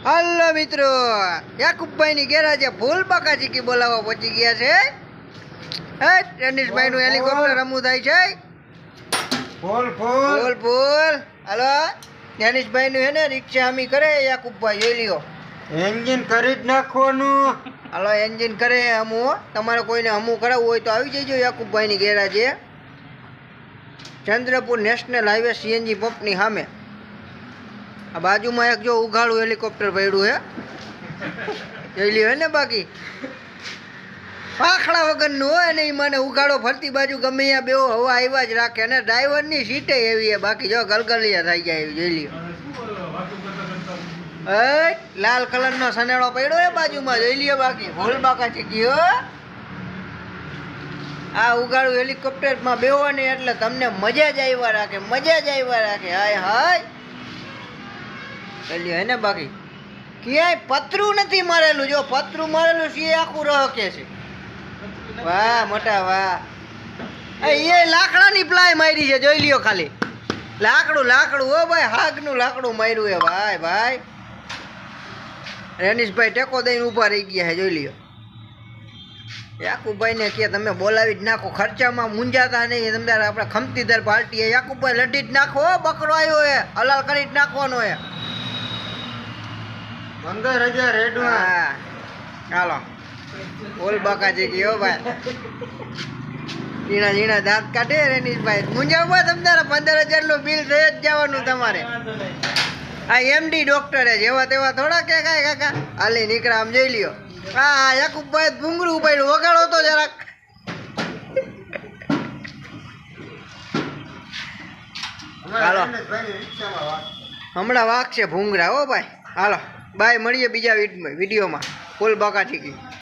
હાલો મિત્રો, યાકુબભાઈ ની ગેરાજે ફૂલ બાકા ચીકી બોલાવવા પહોંચી ગયા છે. રનીશભાઈ નું હેલિકોપ્ટર રમવું થાય છે. ફૂલ ફૂલ ફૂલ ફૂલ. હાલો રનીશભાઈ નું હે ને રિક્ષા હમી કરે યાકુબભાઈ જોઈ લ્યો. એન્જિન કરી જ નાખવાનું. હાલો એન્જિન કરે હમું. તમારે કોઈને હમું કરાવવું હોય તો આવી જજો યાકુબભાઈ ની ગેરાજે. ચંદ્રપુર નેશનલ હાઈવે સીએનજી પંપની સામે. આ બાજુમાં એક જો ઉઘાડું હેલિકોપ્ટર પડ્યું હે જોઈ લ્યો હે ને. બાકી પાખડા વગરનું હોય ને એ મને ઉઘાડો ફરતી બાજુ ગમે ત્યાં બેવો હવા આવ્યા જ રાખે. અને ડ્રાઈવરની સીટે એવી હે. બાકી જો ગલગલિયા થઈ જાય એવી જોઈ લ્યો. લાલ કલરનો સનેડો પડ્યો હે બાજુમાં જોઈ લ્યો. બાકી ભૂલ બાકા ચીકી હો. આ ઉઘાડું હેલિકોપ્ટરમાં બેવો ને એટલે તમને મજા જ આવ્યા રાખે, મજા જ આવ્યા રાખે. હાય હાય હે ને. બાકી ક્યાંય પતરું નથી મારેલું. જો પતરું મારેલું છે આખું રહકે છે. વાહ મોટા વાહ. એ લાકડાની પ્લાય મારી છે જોઈ લ્યો. ખાલી લાકડું લાકડું હો ભાઈ. હાગનું લાકડું માર્યું હે ભાઈ. ભાઈ રનીશભાઈ ટેકો દઈને ઊભા રહી ગયા છે જોઈ લ્યો. યાકુબભાઈ ને કે તમે બોલાવી જ નાખો, ખર્ચામાં મૂંઝાતા નહીં. તમે આપણે ખમતીદાર પાર્ટી હે. યાકુબભાઈ લડી જ નાખો. બકરો આવ્યો હે, હલાલ કરી જ નાખવાનો હે. 15,000 હેડમાં. ચાલો બોલ બાકા છે ગયો ભાઈ. ઝીણા ઝીણા દાંત કાઢે રનીશભાઈ. મુંજાવવા તમ તારે 15,000 નું બિલ થઈ જ જવાનું તમારે. આ એમડી ડોક્ટર હે, જેવા તેવા થોડા કે કાંઈ કાકા હાલી નીકળે. આમ જોઈ લ્યો. હા યાકુબભાઈ ભૂંગળું ઉપાડ્યું. વગાડો તો જરાક. હાલો હમણાં વાગશે ભૂંગળા હો ભાઈ. હાલો બાય, મળીએ બીજા વિડીયોમાં. ફૂલ બાકા ચીકી.